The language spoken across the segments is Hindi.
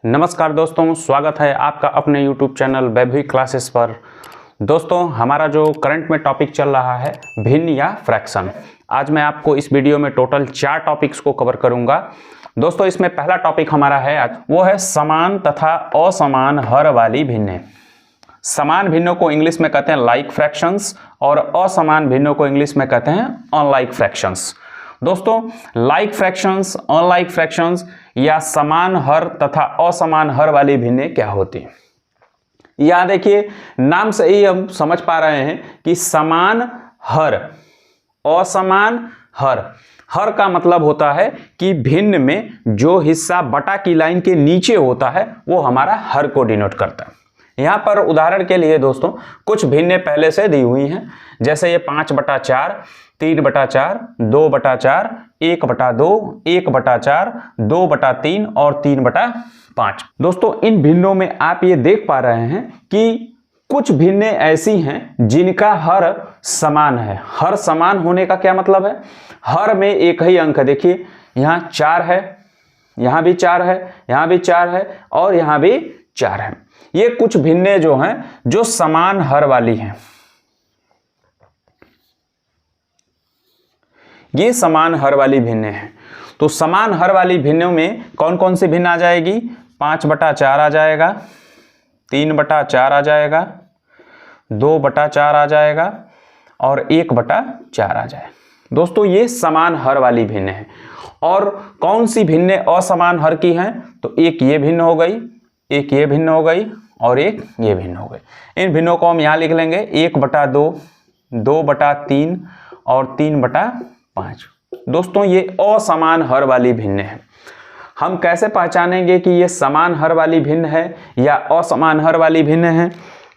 नमस्कार दोस्तों, स्वागत है आपका अपने YouTube चैनल वैभवी क्लासेस पर। दोस्तों, हमारा जो करंट में टॉपिक चल रहा है भिन्न या फ्रैक्शन। आज मैं आपको इस वीडियो में टोटल 4 टॉपिक्स को कवर करूंगा। दोस्तों, इसमें पहला टॉपिक हमारा है आज, वो है समान तथा असमान हर वाली भिन्नें। समान भिन्नों को इंग्लिश में कहते हैं लाइक फ्रैक्शंस और असमान भिन्नों को इंग्लिश में कहते हैं अनलाइक फ्रैक्शंस। दोस्तों, लाइक फ्रैक्शंस, अनलाइक फ्रैक्शंस या समान हर तथा असमान हर वाली भिन्नें क्या होती हैं? यहां देखिए, नाम से ही हम समझ पा रहे हैं कि समान हर, असमान हर। हर का मतलब होता है कि भिन्न में जो हिस्सा बटा की लाइन के नीचे होता है वो हमारा हर को डिनोट करता है। यहां पर उदाहरण के लिए दोस्तों कुछ भिन्नें पहले से दी हुई हैं, जैसे ये 5/4, 3/4, 2/4, 1/2, 1/4, 2/3 और 3/5। दोस्तों, इन भिन्नों में आप ये देख पा रहे हैं कि कुछ भिन्नें ऐसी हैं जिनका हर समान है। हर समान होने का क्या मतलब है? हर में एक ही अंक है। देखिए, यहां 4 है, यहां भी 4 है, यहां भी 4 है और यहां भी 4 है। ये कुछ भिन्नें जो हैं जो समान हर वाली हैं। ये समान हर वाली भिन्नें हैं। तो समान हर वाली भिन्नों में कौन कौन सी भिन्न आ जाएगी? 5/4 आ जाएगा, 3/4 आ जाएगा, 2/4 आ जाएगा और 1/4 आ जाएगा। दोस्तों, ये समान हर वाली भिन्न है। और कौन सी भिन्नें असमान हर की हैं? तो एक ये भिन्न हो गई, एक ये भिन्न हो गई और एक ये भिन्न हो गई। इन भिन्नों को हम यहाँ लिख लेंगे 1/2, 2/3 और 3/5। दोस्तों, ये असमान हर वाली भिन्न है। हम कैसे पहचानेंगे कि ये समान हर वाली भिन्न है या असमान हर वाली भिन्न है?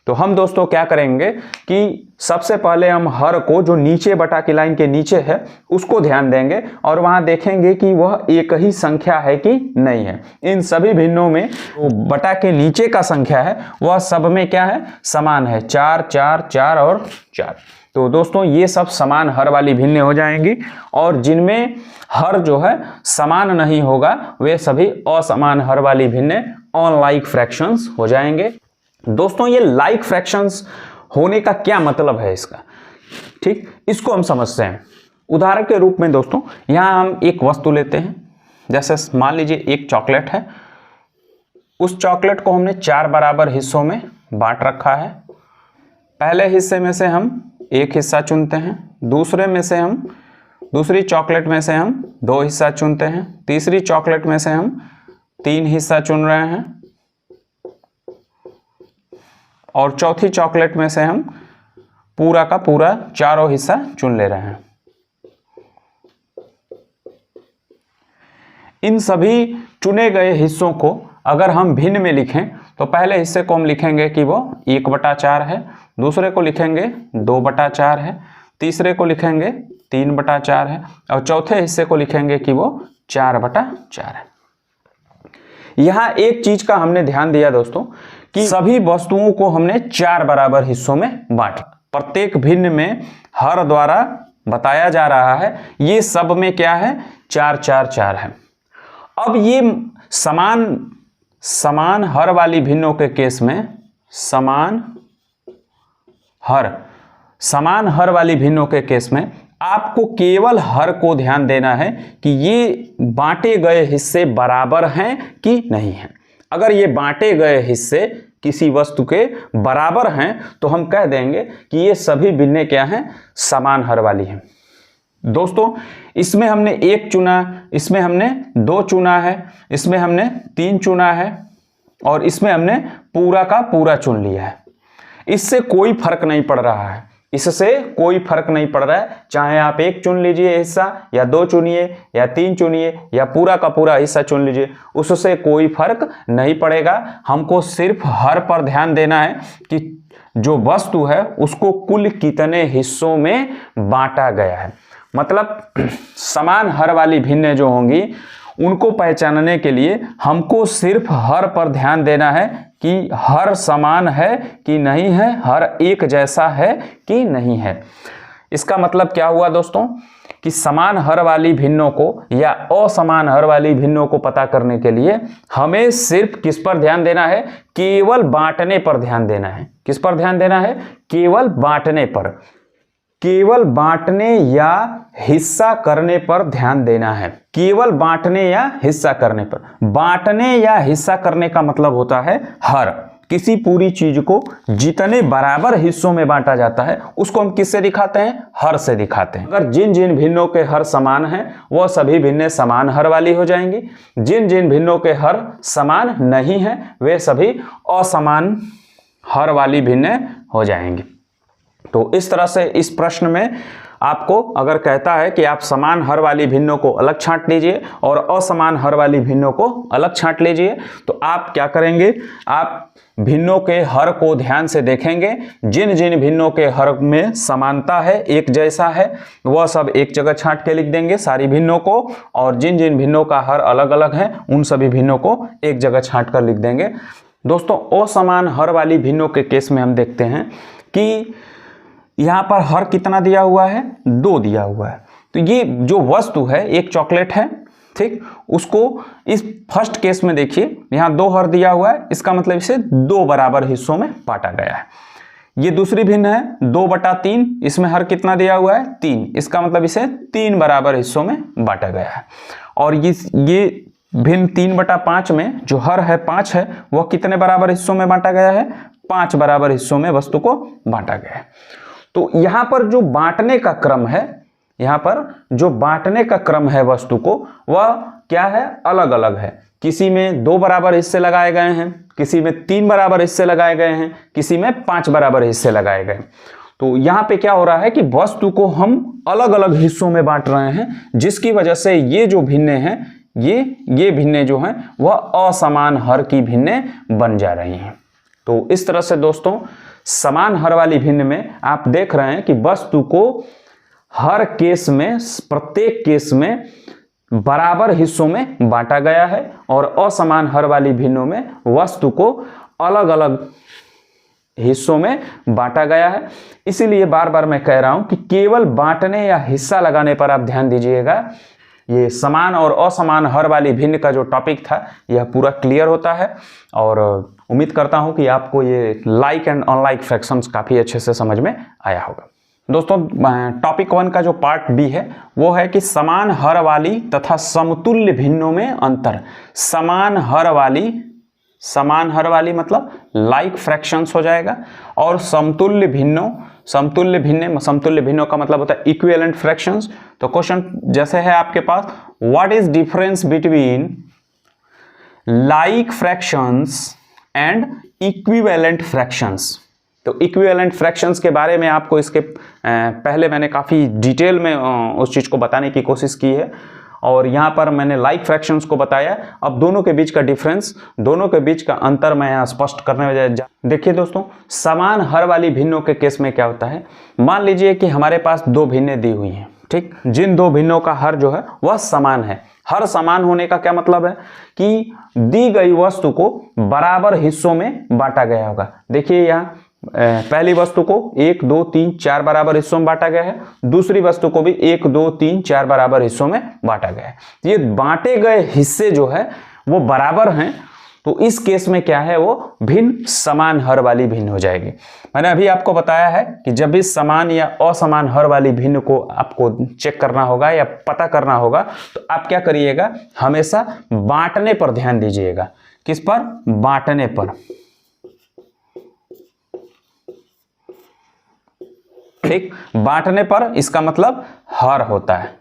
तो हम दोस्तों क्या करेंगे कि सबसे पहले हम हर को जो नीचे बटा की लाइन के नीचे है उसको ध्यान देंगे और वहां देखेंगे कि वह एक ही संख्या है कि नहीं है। इन सभी भिन्नों में जो बटा के नीचे का संख्या है वह सब में क्या है? समान है। 4, 4, 4 और 4। तो दोस्तों, ये सब समान हर वाली भिन्नें हो जाएंगी और जिनमें हर जो है समान नहीं होगा वे सभी असमान हर वाली भिन्नें अनलाइक फ्रैक्शंस हो जाएंगे। दोस्तों, ये लाइक फ्रैक्शंस होने का क्या मतलब है इसका? ठीक, इसको हम समझते हैं। उदाहरण के रूप में दोस्तों, यहां हम एक वस्तु लेते हैं, जैसे मान लीजिए एक चॉकलेट है। उस चॉकलेट को हमने 4 बराबर हिस्सों में बांट रखा है। पहले हिस्से में से हम एक हिस्सा चुनते हैं, दूसरी चॉकलेट में से हम 2 हिस्सा चुनते हैं, तीसरी चॉकलेट में से हम 3 हिस्सा चुन रहे हैं और चौथी चॉकलेट में से हम पूरा का पूरा 4 हिस्सा चुन ले रहे हैं। इन सभी चुने गए हिस्सों को अगर हम भिन्न में लिखें तो पहले हिस्से को हम लिखेंगे कि वो 1/4 है, दूसरे को लिखेंगे 2/4 है, तीसरे को लिखेंगे 3/4 है और चौथे हिस्से को लिखेंगे कि वो 4/4 है। यहां एक चीज का हमने ध्यान दिया दोस्तों कि सभी वस्तुओं को हमने 4 बराबर हिस्सों में बांटा। प्रत्येक भिन्न में हर द्वारा बताया जा रहा है, ये सब में क्या है? 4, 4, 4 है। अब ये समान हर वाली भिन्नों के केस में समान हर वाली भिन्नों के केस में आपको केवल हर को ध्यान देना है कि ये बांटे गए हिस्से बराबर हैं कि नहीं हैं। अगर ये बांटे गए हिस्से किसी वस्तु के बराबर हैं तो हम कह देंगे कि ये सभी भिन्नें क्या हैं? समान हर वाली हैं। दोस्तों, इसमें हमने 1 चुना, इसमें हमने 2 चुना है, इसमें हमने 3 चुना है और इसमें हमने पूरा का पूरा चुन लिया है। इससे कोई फर्क नहीं पड़ रहा है, इससे कोई फर्क नहीं पड़ रहा है। चाहे आप 1 चुन लीजिए हिस्सा या 2 चुनिए या 3 चुनिए या पूरा का पूरा हिस्सा चुन लीजिए, उससे कोई फर्क नहीं पड़ेगा। हमको सिर्फ हर पर ध्यान देना है कि जो वस्तु है उसको कुल कितने हिस्सों में बांटा गया है। मतलब समान हर वाली भिन्नें जो होंगी उनको पहचानने के लिए हमको सिर्फ हर पर ध्यान देना है कि हर समान है कि नहीं है, हर एक जैसा है कि नहीं है। इसका मतलब क्या हुआ दोस्तों कि समान हर वाली भिन्नों को या असमान हर वाली भिन्नों को पता करने के लिए हमें सिर्फ किस पर ध्यान देना है, केवल बांटने पर ध्यान देना है। किस पर ध्यान देना है? केवल बांटने पर, केवल बांटने या हिस्सा करने पर ध्यान देना है। केवल बांटने या हिस्सा करने पर। बांटने या हिस्सा करने का मतलब होता है हर। किसी पूरी चीज को जितने बराबर हिस्सों में बांटा जाता है उसको हम किससे दिखाते हैं? हर से दिखाते हैं। अगर जिन जिन भिन्नों के हर समान हैं वह सभी भिन्नें समान हर वाली हो जाएंगी। जिन जिन भिन्नों के हर समान नहीं हैं वे सभी असमान हर वाली भिन्नें हो जाएंगी। तो इस तरह से इस प्रश्न में आपको अगर कहता है कि आप समान हर वाली भिन्नों को अलग छांट लीजिए और असमान हर वाली भिन्नों को अलग छांट लीजिए, तो आप क्या करेंगे? आप भिन्नों के हर को ध्यान से देखेंगे। जिन जिन भिन्नों के हर में समानता है, एक जैसा है, वह सब एक जगह छांट के लिख देंगे सारी भिन्नों को, और जिन जिन भिन्नों का हर अलग अलग है उन सभी भिन्नों को एक जगह छांट कर लिख देंगे। दोस्तों, असमान हर वाली भिन्नों के केस में हम देखते हैं कि यहाँ पर हर कितना दिया हुआ है? 2 दिया हुआ है। तो ये जो वस्तु है एक चॉकलेट है, ठीक, उसको इस फर्स्ट केस में देखिए यहाँ 2 हर दिया हुआ है, इसका मतलब इसे 2 बराबर हिस्सों में बांटा गया है। ये दूसरी भिन्न है 2/3, इसमें हर कितना दिया हुआ है? 3, इसका मतलब इसे 3 बराबर हिस्सों में बांटा गया है। और ये भिन्न 3/5 में जो हर है 5 है वह कितने बराबर हिस्सों में बांटा गया है? 5 बराबर हिस्सों में वस्तु को बांटा गया है। तो यहां पर जो बांटने का क्रम है, यहां पर जो बांटने का क्रम है वस्तु को, वह क्या है? अलग अलग है। किसी में 2 बराबर हिस्से लगाए गए हैं, किसी में 3 बराबर हिस्से लगाए गए हैं, किसी में 5 बराबर हिस्से लगाए गए। तो यहां पे क्या हो रहा है कि वस्तु को हम अलग अलग हिस्सों में बांट रहे हैं, जिसकी वजह से ये जो भिन्नें हैं, ये भिन्नें जो हैं वह असमान हर की भिन्नें बन जा रही हैं। तो इस तरह से दोस्तों समान हर वाली भिन्न में आप देख रहे हैं कि वस्तु को हर केस में, प्रत्येक केस में बराबर हिस्सों में बांटा गया है, और असमान हर वाली भिन्नों में वस्तु को अलग अलग हिस्सों में बांटा गया है। इसीलिए बार बार मैं कह रहा हूं कि केवल बांटने या हिस्सा लगाने पर आप ध्यान दीजिएगा। ये समान और असमान हर वाली भिन्न का जो टॉपिक था यह पूरा क्लियर होता है, और उम्मीद करता हूं कि आपको ये लाइक एंड अनलाइक फ्रैक्शंस काफ़ी अच्छे से समझ में आया होगा। दोस्तों, टॉपिक 1 का जो पार्ट बी है वो है कि समान हर वाली तथा समतुल्य भिन्नों में अंतर। समान हर वाली मतलब लाइक फ्रैक्शंस हो जाएगा, और समतुल्य भिन्नों का मतलब होता है इक्विवेलेंट फ्रैक्शंस। तो क्वेश्चन जैसे है आपके पास, what is difference between like fractions and equivalent fractions. तो इक्विवेलेंट फ्रैक्शंस के बारे में आपको इसके पहले मैंने काफ़ी डिटेल में उस चीज़ को बताने की कोशिश की है, और यहाँ पर मैंने लाइक फ्रैक्शंस को बताया। अब दोनों के बीच का डिफरेंस, दोनों के बीच का अंतर मैं यहाँ स्पष्ट करने में देखिए दोस्तों, समान हर वाली भिन्नों के केस में क्या होता है? मान लीजिए कि हमारे पास 2 भिन्नें दी हुई हैं, ठीक, जिन 2 भिन्नों का हर जो है वह समान है। हर समान होने का क्या मतलब है कि दी गई वस्तु को बराबर हिस्सों में बांटा गया होगा। देखिए यहाँ पहली वस्तु को 1, 2, 3, 4 बराबर हिस्सों में बांटा गया है, दूसरी वस्तु को भी 1, 2, 3, 4 बराबर हिस्सों में बांटा गया है। ये बांटे गए हिस्से जो है वो बराबर हैं, तो इस केस में क्या है? वो भिन्न समान हर वाली भिन्न हो जाएगी। मैंने अभी आपको बताया है कि जब भी समान या असमान हर वाली भिन्न को आपको चेक करना होगा या पता करना होगा, तो आप क्या करिएगा? हमेशा बांटने पर ध्यान दीजिएगा। किस पर? बांटने पर, ठीक। बांटने पर इसका मतलब हर होता है।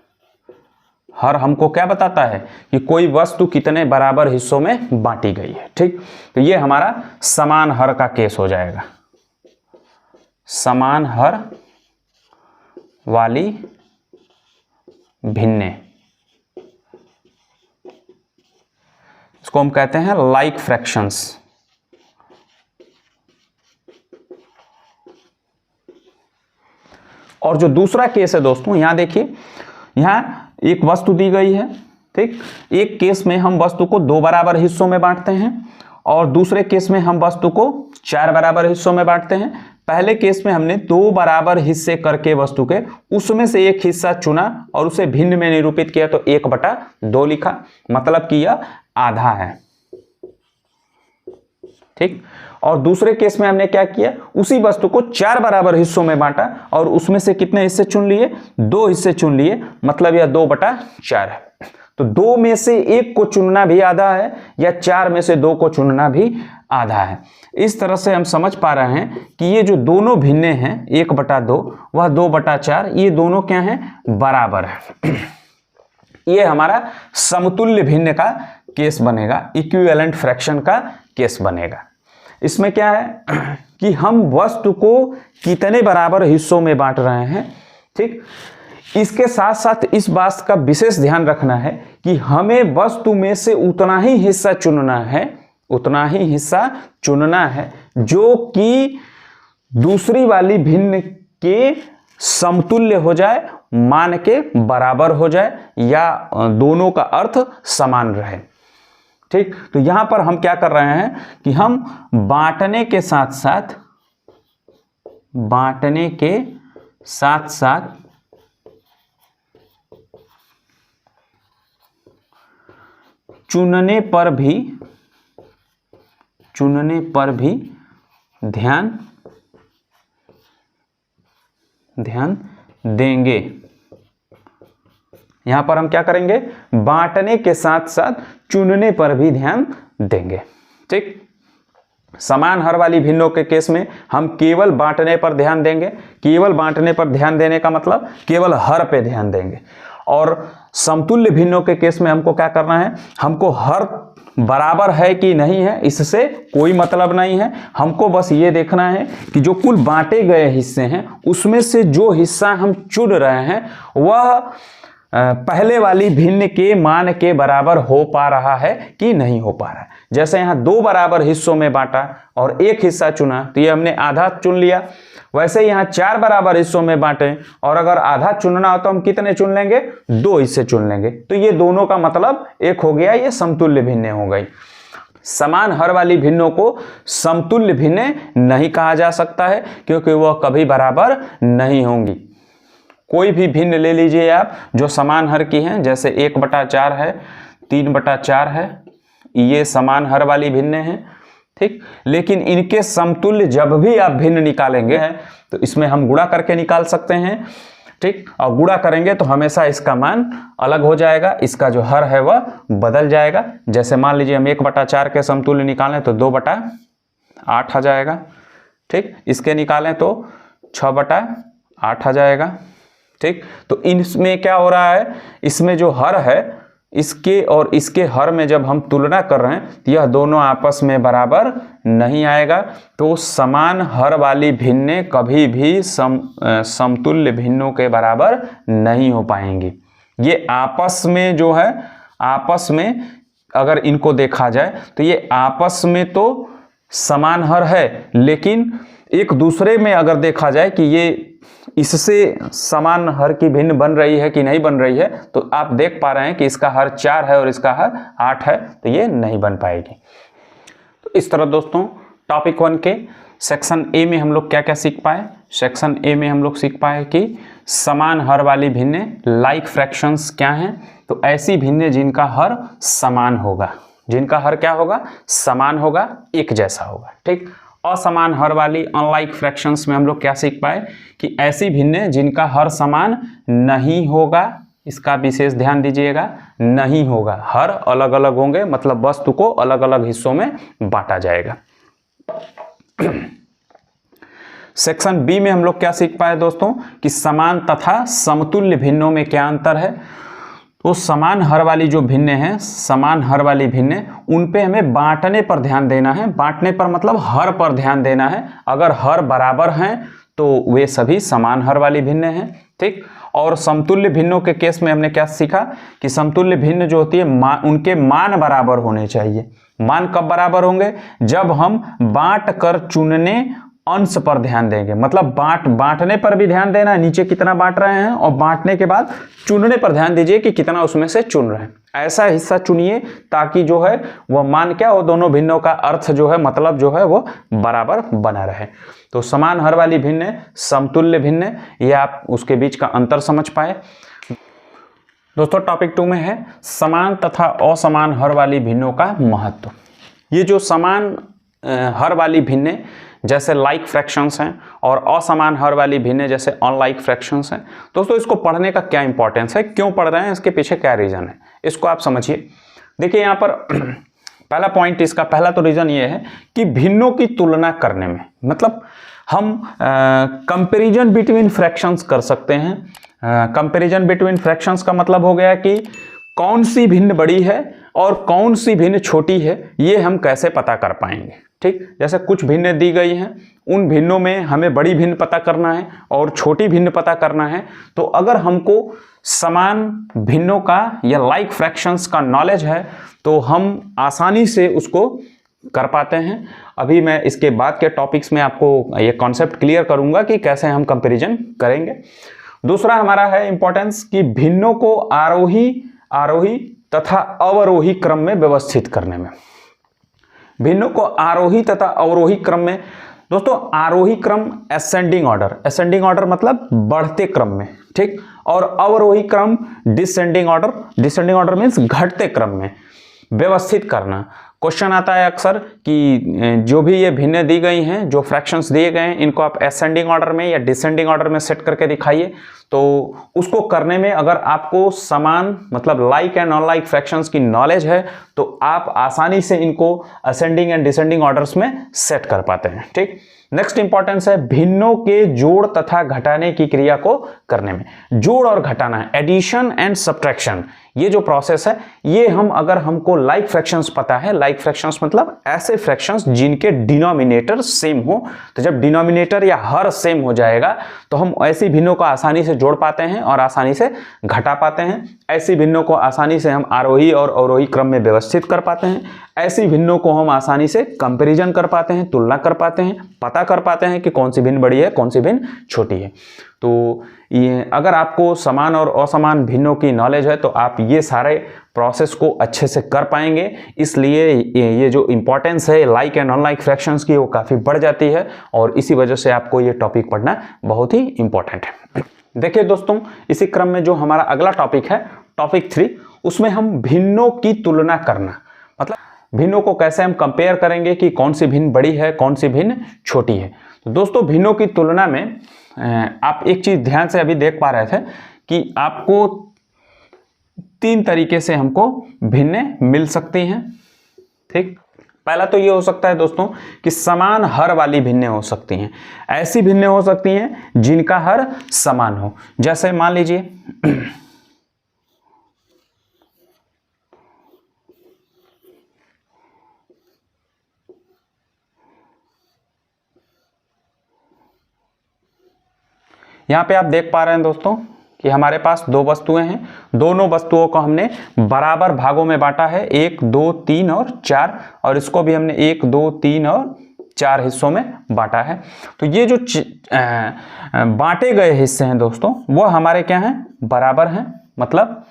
हर हमको क्या बताता है कि कोई वस्तु कितने बराबर हिस्सों में बांटी गई है, ठीक। तो ये हमारा समान हर का केस हो जाएगा। समान हर वाली भिन्नें, इसको हम कहते हैं लाइक फ्रैक्शंस। और जो दूसरा केस है दोस्तों, यहां देखिए, यहां एक वस्तु दी गई है, ठीक। एक केस में हम वस्तु को 2 बराबर हिस्सों में बांटते हैं, और दूसरे केस में हम वस्तु को 4 बराबर हिस्सों में बांटते हैं। पहले केस में हमने 2 बराबर हिस्से करके वस्तु के उसमें से एक हिस्सा चुना और उसे भिन्न में निरूपित किया तो 1/2 लिखा, मतलब कि यह आधा है। ठीक। और दूसरे केस में हमने क्या किया, उसी वस्तु को 4 बराबर हिस्सों में बांटा और उसमें से कितने हिस्से चुन लिए, 2 हिस्से चुन लिए, मतलब यह 2/4 है। तो 2 में से 1 को चुनना भी आधा है या 4 में से 2 को चुनना भी आधा है। इस तरह से हम समझ पा रहे हैं कि ये जो दोनों भिन्ने हैं 1/2 वह 2/4, ये दोनों क्या हैं, बराबर है। ये हमारा समतुल्य भिन्न का केस बनेगा, इक्विवेलेंट फ्रैक्शन का केस बनेगा। इसमें क्या है कि हम वस्तु को कितने बराबर हिस्सों में बांट रहे हैं। ठीक। इसके साथ साथ इस बात का विशेष ध्यान रखना है कि हमें वस्तु में से उतना ही हिस्सा चुनना है जो कि दूसरी वाली भिन्न के समतुल्य हो जाए, मान के बराबर हो जाए या दोनों का अर्थ समान रहे। ठीक। तो यहां पर हम क्या कर रहे हैं कि हम बांटने के साथ साथ चुनने पर भी ध्यान देंगे। यहां पर हम क्या करेंगे, बांटने के साथ साथ चुनने पर भी ध्यान देंगे। ठीक। समान हर वाली भिन्नों के केस में हम केवल बांटने पर ध्यान देंगे। केवल बांटने पर ध्यान देने का मतलब केवल हर पे ध्यान देंगे। और समतुल्य भिन्नों के केस में हमको क्या करना है, हमको हर बराबर है कि नहीं है इससे कोई मतलब नहीं है। हमको बस ये देखना है कि जो कुल बांटे गए हिस्से हैं उसमें से जो हिस्सा हम चुन रहे हैं वह पहले वाली भिन्न के मान के बराबर हो पा रहा है कि नहीं हो पा रहा है। जैसे यहाँ 2 बराबर हिस्सों में बांटा और एक हिस्सा चुना तो ये हमने आधा चुन लिया। वैसे यहाँ 4 बराबर हिस्सों में बांटे और अगर आधा चुनना हो तो हम कितने चुन लेंगे, 2 हिस्से चुन लेंगे। तो ये दोनों का मतलब एक हो गया, ये समतुल्य भिन्न हो गई। समान हर वाली भिन्नों को समतुल्य भिन्न नहीं कहा जा सकता है क्योंकि वह कभी बराबर नहीं होंगी। कोई भी भिन्न ले लीजिए आप जो समान हर की हैं, जैसे 1/4 है, 3/4 है, ये समान हर वाली भिन्न हैं। ठीक। लेकिन इनके समतुल्य जब भी आप भिन्न निकालेंगे तो इसमें हम गुणा करके निकाल सकते हैं। ठीक। और गुणा करेंगे तो हमेशा इसका मान अलग हो जाएगा, इसका जो हर है वह बदल जाएगा। जैसे मान लीजिए हम 1/4 के समतुल्य निकालें तो 2/8 आ जाएगा। ठीक। इसके निकालें तो 6/8 आ जाएगा। ठीक। तो इसमें क्या हो रहा है, इसमें जो हर है इसके और इसके हर में जब हम तुलना कर रहे हैं तो यह दोनों आपस में बराबर नहीं आएगा। तो समान हर वाली भिन्नें कभी भी समतुल्य भिन्नों के बराबर नहीं हो पाएंगी। ये आपस में जो है, आपस में अगर इनको देखा जाए तो ये आपस में तो समान हर है, लेकिन एक दूसरे में अगर देखा जाए कि ये इससे समान हर की भिन्न बन रही है कि नहीं बन रही है, तो आप देख पा रहे हैं कि इसका हर 4 है और इसका हर 8 है, तो ये नहीं बन पाएगी। तो इस तरह दोस्तों टॉपिक 1 के सेक्शन ए में हम लोग क्या क्या सीख पाए। सेक्शन ए में हम लोग सीख पाए कि समान हर वाली भिन्नें लाइक फ्रैक्शंस क्या हैं, तो ऐसी भिन्नें जिनका हर समान होगा, जिनका हर क्या होगा, समान होगा, एक जैसा होगा। ठीक। असमान हर वाली अनलाइक फ्रैक्शंस में हम लोग क्या सीख पाए कि ऐसी भिन्नें जिनका हर समान नहीं होगा, इसका विशेष ध्यान दीजिएगा, नहीं होगा, हर अलग अलग होंगे, मतलब वस्तु को अलग अलग हिस्सों में बांटा जाएगा। सेक्शन बी में हम लोग क्या सीख पाए दोस्तों कि समान तथा समतुल्य भिन्नों में क्या अंतर है। तो समान हर वाली जो भिन्न हैं, समान हर वाली भिन्न, उन पे हमें बांटने पर ध्यान देना है। बांटने पर मतलब हर पर ध्यान देना है। अगर हर बराबर हैं तो वे सभी समान हर वाली भिन्न हैं। ठीक। और समतुल्य भिन्नों के केस में हमने क्या सीखा कि समतुल्य भिन्न जो होती है उनके मान बराबर होने चाहिए। मान कब बराबर होंगे, जब हम बांट कर चुनने अंश पर ध्यान देंगे, मतलब बांटने पर भी ध्यान देना है, नीचे कितना बांट रहे हैं, और बांटने के बाद चुनने पर ध्यान दीजिए कि कितना उसमें से चुन रहे हैं। ऐसा हिस्सा चुनिए ताकि जो है वह मान क्या हो, दोनों भिन्नों का अर्थ जो है, मतलब जो है वो बराबर बना रहे। तो समान हर वाली भिन्न, समतुल्य भिन्न, ये आप उसके बीच का अंतर समझ पाए। दोस्तों टॉपिक 2 में है समान तथा असमान हर वाली भिन्नों का महत्व। ये जो समान हर वाली भिन्न जैसे लाइक फ्रैक्शंस हैं और असमान हर वाली भिन्न जैसे अनलाइक फ्रैक्शंस हैं, दोस्तों इसको पढ़ने का क्या इंपॉर्टेंस है, क्यों पढ़ रहे हैं, इसके पीछे क्या रीज़न है, इसको आप समझिए। देखिए यहाँ पर पहला पॉइंट, इसका पहला तो रीज़न ये है कि भिन्नों की तुलना करने में, मतलब हम कंपैरिजन बिटवीन फ्रैक्शंस कर सकते हैं। कंपैरिजन बिटवीन फ्रैक्शंस का मतलब हो गया कि कौन सी भिन्न बड़ी है और कौन सी भिन्न छोटी है, ये हम कैसे पता कर पाएंगे। ठीक, जैसे कुछ भिन्न दी गई हैं, उन भिन्नों में हमें बड़ी भिन्न पता करना है और छोटी भिन्न पता करना है। तो अगर हमको समान भिन्नों का या लाइक फ्रैक्शंस का नॉलेज है तो हम आसानी से उसको कर पाते हैं। अभी मैं इसके बाद के टॉपिक्स में आपको ये कॉन्सेप्ट क्लियर करूंगा कि कैसे हम कंपैरिजन करेंगे। दूसरा हमारा है इंपॉर्टेंस कि भिन्नों को आरोही तथा अवरोही क्रम में व्यवस्थित करने में। भिन्नों को आरोही तथा अवरोही क्रम में, दोस्तों आरोही क्रम असेंडिंग ऑर्डर मतलब बढ़ते क्रम में, ठीक, और अवरोही क्रम डिसेंडिंग ऑर्डर मीन्स घटते क्रम में व्यवस्थित करना। क्वेश्चन आता है अक्सर कि जो भी ये भिन्न दी गई हैं, जो फ्रैक्शंस दिए गए हैं, इनको आप असेंडिंग ऑर्डर में या डिसेंडिंग ऑर्डर में सेट करके दिखाइए। तो उसको करने में अगर आपको समान मतलब like and non like fractions की नॉलेज है तो आप आसानी से इनको असेंडिंग एंड डिसेंडिंग ऑर्डर्स में सेट कर पाते हैं। ठीक, नेक्स्ट इंपॉर्टेंस है भिन्नों के जोड़ तथा घटाने की क्रिया को करने में। जोड़ और घटाना, एडिशन एंड सब्ट्रैक्शन, ये जो प्रोसेस है ये हम अगर हमको लाइक फ्रैक्शंस पता है, लाइक फ्रैक्शंस मतलब ऐसे फ्रैक्शंस जिनके डिनोमिनेटर सेम हो, तो जब डिनोमिनेटर या हर सेम हो जाएगा तो हम ऐसी भिन्नों को आसानी से जोड़ पाते हैं और आसानी से घटा पाते हैं। ऐसी भिन्नों को आसानी से हम आरोही और अवरोही क्रम में व्यवस्थित कर पाते हैं। ऐसी भिन्नों को हम आसानी से कंपैरिजन कर पाते हैं, तुलना कर पाते हैं, पता कर पाते हैं कि कौन सी भिन्न बड़ी है, कौन सी भिन्न छोटी है। तो ये अगर आपको समान और असमान भिन्नों की नॉलेज है तो आप ये सारे प्रोसेस को अच्छे से कर पाएंगे। इसलिए ये जो इंपॉर्टेंस है लाइक एंड अनलाइक फ्रैक्शंस की वो काफ़ी बढ़ जाती है और इसी वजह से आपको ये टॉपिक पढ़ना बहुत ही इंपॉर्टेंट है। देखिए दोस्तों, इसी क्रम में जो हमारा अगला टॉपिक है, टॉपिक 3, उसमें हम भिन्नों की तुलना करना, मतलब भिन्नों को कैसे हम कंपेयर करेंगे कि कौन सी भिन्न बड़ी है, कौन सी भिन्न छोटी है। तो दोस्तों भिन्नों की तुलना में आप एक चीज ध्यान से अभी देख पा रहे थे कि आपको 3 तरीके से हमको भिन्न मिल सकती हैं। ठीक, पहला तो ये हो सकता है दोस्तों कि समान हर वाली भिन्न हो सकती हैं। ऐसी भिन्न हो सकती हैं जिनका हर समान हो। जैसे मान लीजिए यहां पे आप देख पा रहे हैं दोस्तों कि हमारे पास 2 वस्तुएं हैं। दोनों वस्तुओं को हमने बराबर भागों में बांटा है, 1, 2, 3 और 4, और इसको भी हमने 1, 2, 3 और 4 हिस्सों में बांटा है। तो ये जो बांटे गए हिस्से हैं दोस्तों वो हमारे क्या हैं, बराबर हैं। मतलब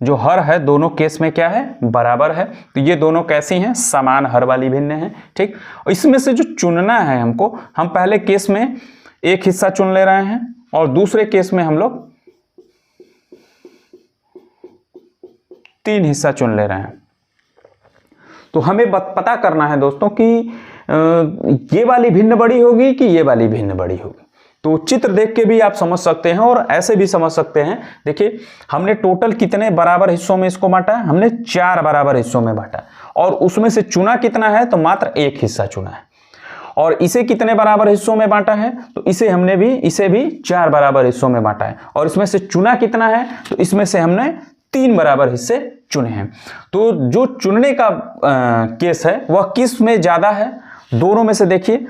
जो हर है दोनों केस में क्या है, बराबर है। तो ये दोनों कैसी हैं, समान हर वाली भिन्न हैं। ठीक, इसमें से जो चुनना है हमको, हम पहले केस में एक हिस्सा चुन ले रहे हैं और दूसरे केस में हम लोग 3 हिस्सा चुन ले रहे हैं। तो हमें पता करना है दोस्तों कि ये वाली भिन्न बड़ी होगी कि ये वाली भिन्न बड़ी होगी। तो चित्र देख के भी आप समझ सकते हैं और ऐसे भी समझ सकते हैं। देखिए हमने टोटल कितने बराबर हिस्सों में इसको बांटा है, हमने 4 बराबर हिस्सों में बांटा और उसमें से चुना कितना है, तो मात्र 1 हिस्सा चुना है। और इसे कितने बराबर हिस्सों में बांटा है, तो इसे भी 4 बराबर हिस्सों में बांटा है। और इसमें से चुना कितना है, तो इसमें से हमने 3 बराबर हिस्से चुने हैं। तो जो चुनने का केस है वह किस में ज्यादा है, दोनों में से देखिए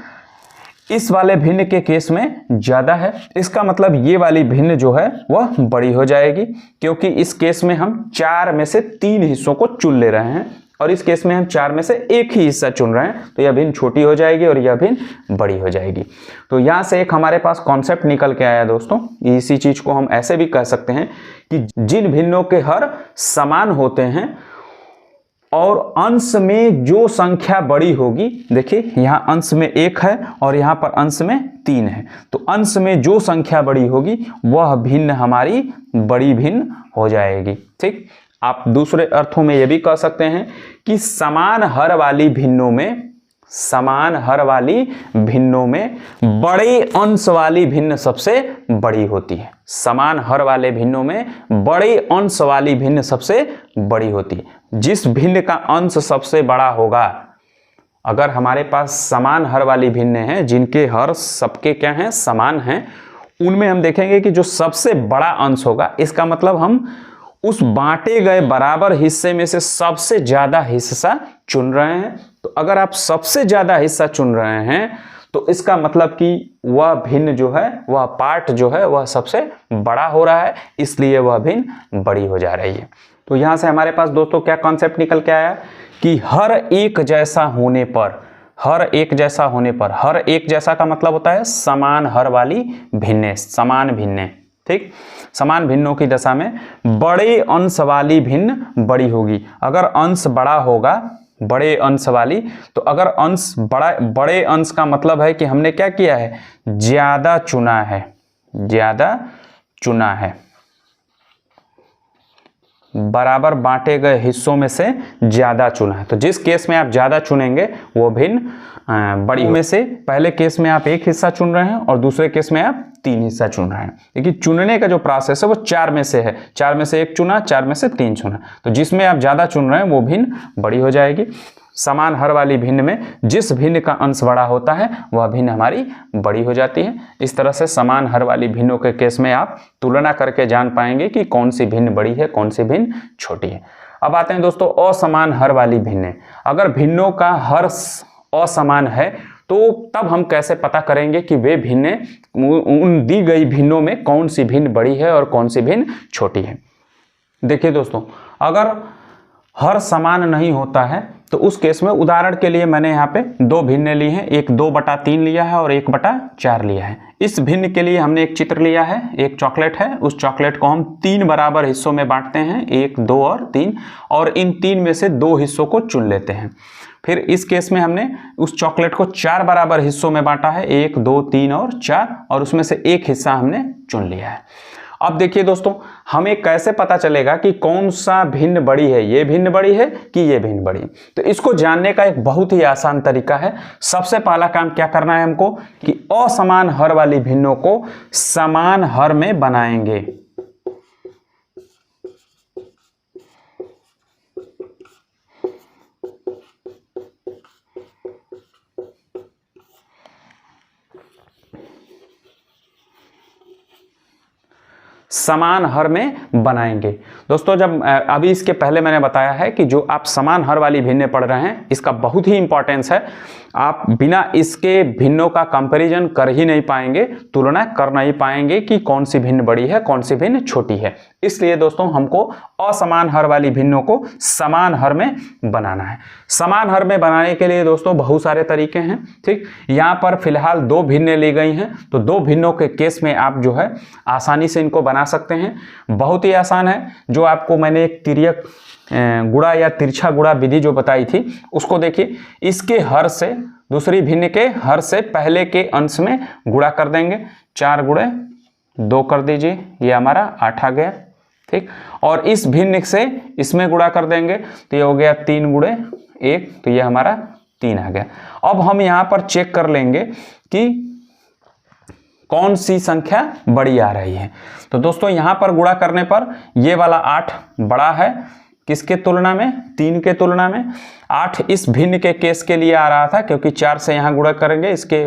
इस वाले भिन्न के केस में ज्यादा है। इसका मतलब ये वाली भिन्न जो है वह बड़ी हो जाएगी, क्योंकि इस केस में हम 4 में से 3 हिस्सों को चुन ले रहे हैं। और इस केस में हम 4 में से एक ही हिस्सा चुन रहे हैं, तो यह भिन्न छोटी हो जाएगी और यह भिन्न बड़ी हो जाएगी। तो यहाँ से एक हमारे पास कॉन्सेप्ट निकल के आया दोस्तों। इसी चीज को हम ऐसे भी कह सकते हैं कि जिन भिन्नों के हर समान होते हैं और अंश में जो संख्या बड़ी होगी, देखिए यहाँ अंश में 1 है और यहाँ पर अंश में 3 है, तो अंश में जो संख्या बड़ी होगी वह भिन्न हमारी बड़ी भिन्न हो जाएगी। ठीक, आप दूसरे अर्थों में यह भी कह सकते हैं कि समान हर वाली भिन्नों में बड़े अंश वाली भिन्न सबसे बड़ी होती है। समान हर वाले भिन्नों में बड़े अंश वाली भिन्न सबसे बड़ी होती है। जिस भिन्न का अंश सबसे बड़ा होगा, अगर हमारे पास समान हर वाली भिन्न हैं जिनके हर सबके क्या हैं, समान हैं, उनमें हम देखेंगे कि जो सबसे बड़ा अंश होगा, इसका मतलब हम उस बांटे गए बराबर हिस्से में से सबसे ज्यादा हिस्सा चुन रहे हैं। तो अगर आप सबसे ज्यादा हिस्सा चुन रहे हैं तो इसका मतलब कि वह भिन्न जो है, वह पार्ट जो है वह सबसे बड़ा हो रहा है, इसलिए वह भिन्न बड़ी हो जा रही है। तो यहां से हमारे पास दोस्तों क्या कॉन्सेप्ट निकल के आया कि हर एक जैसा होने पर, हर एक जैसा का मतलब होता है समान हर वाली भिन्ने, समान भिन्ने। ठीक, समान भिन्नों की दशा में बड़े अंश वाली भिन्न बड़ी होगी। अगर अंश बड़ा होगा, बड़े अंश वाली, तो अगर अंश बड़े अंश का मतलब है कि हमने क्या किया है, ज्यादा चुना है, बराबर बांटे गए हिस्सों में से ज्यादा चुना है। तो जिस केस में आप ज्यादा चुनेंगे वो भिन्न बड़ी में से, पहले केस में आप एक हिस्सा चुन रहे हैं और दूसरे केस में आप 3 हिस्सा चुन रहे हैं। लेकिन चुनने का जो प्रोसेस है वो 4 में से है, 4 में से 1 चुना, 4 में से 3 चुना, तो जिसमें आप ज्यादा चुन रहे हैं वो भिन्न बड़ी हो जाएगी। समान हर वाली भिन्न में जिस भिन्न का अंश बड़ा होता है वह भिन्न हमारी बड़ी हो जाती है। इस तरह से समान हर वाली भिन्नों के केस में आप तुलना करके जान पाएंगे कि कौन सी भिन्न बड़ी है, कौन सी भिन्न छोटी है। अब आते हैं दोस्तों असमान हर वाली भिन्न। अगर भिन्नों का हर असमान है तो तब हम कैसे पता करेंगे कि वे भिन्न, उन दी गई भिन्नों में कौन सी भिन्न बड़ी है और कौन सी भिन्न छोटी है। देखिए दोस्तों, अगर हर समान नहीं होता है तो उस केस में उदाहरण के लिए मैंने यहाँ पे 2 भिन्न ली हैं, एक 2/3 लिया है और 1/4 लिया है। इस भिन्न के लिए हमने एक चित्र लिया है, एक चॉकलेट है, उस चॉकलेट को हम 3 बराबर हिस्सों में बांटते हैं, 1, 2 और 3, और इन 3 में से 2 हिस्सों को चुन लेते हैं। फिर इस केस में हमने उस चॉकलेट को 4 बराबर हिस्सों में बांटा है, 1, 2, 3 और 4, और उसमें से एक हिस्सा हमने चुन लिया है। अब देखिए दोस्तों, हमें कैसे पता चलेगा कि कौन सा भिन्न बड़ी है, ये भिन्न बड़ी है कि ये भिन्न बड़ी? तो इसको जानने का एक बहुत ही आसान तरीका है। सबसे पहला काम क्या करना है हमको कि असमान हर वाली भिन्नों को समान हर में बनाएंगे। समान हर में बनाएंगे। दोस्तों, जब अभी इसके पहले मैंने बताया है कि जो आप समान हर वाली भिन्नें पढ़ रहे हैं, इसका बहुत ही इंपॉर्टेंस है। आप बिना इसके भिन्नों का कंपैरिजन कर ही नहीं पाएंगे, तुलना कर नहीं पाएंगे कि कौन सी भिन्न बड़ी है, कौन सी भिन्न छोटी है। इसलिए दोस्तों, हमको असमान हर वाली भिन्नों को समान हर में बनाना है। समान हर में बनाने के लिए दोस्तों बहुत सारे तरीके हैं। ठीक, यहाँ पर फिलहाल 2 भिन्नें ली गई हैं, तो 2 भिन्नों के केस में आप जो है आसानी से इनको बना सकते हैं। बहुत ही आसान है। जो आपको मैंने एक तिर्यक गुणा या तिरछा गुणा विधि जो बताई थी, उसको देखिए। इसके हर से दूसरी भिन्न के हर से पहले के अंश में गुणा कर देंगे। 4 गुणे 2 कर दीजिए, ये हमारा 8 आ गया। ठीक, और इस भिन्न से इसमें गुणा कर देंगे तो ये हो गया 3 गुणे 1, तो ये हमारा 3 आ गया। अब हम यहाँ पर चेक कर लेंगे कि कौन सी संख्या बड़ी आ रही है। तो दोस्तों, यहाँ पर गुणा करने पर ये वाला 8 बड़ा है, किसके तुलना में? 3 के तुलना में। 8 इस भिन्न के केस के लिए आ रहा था, क्योंकि 4 से यहाँ गुणा करेंगे इसके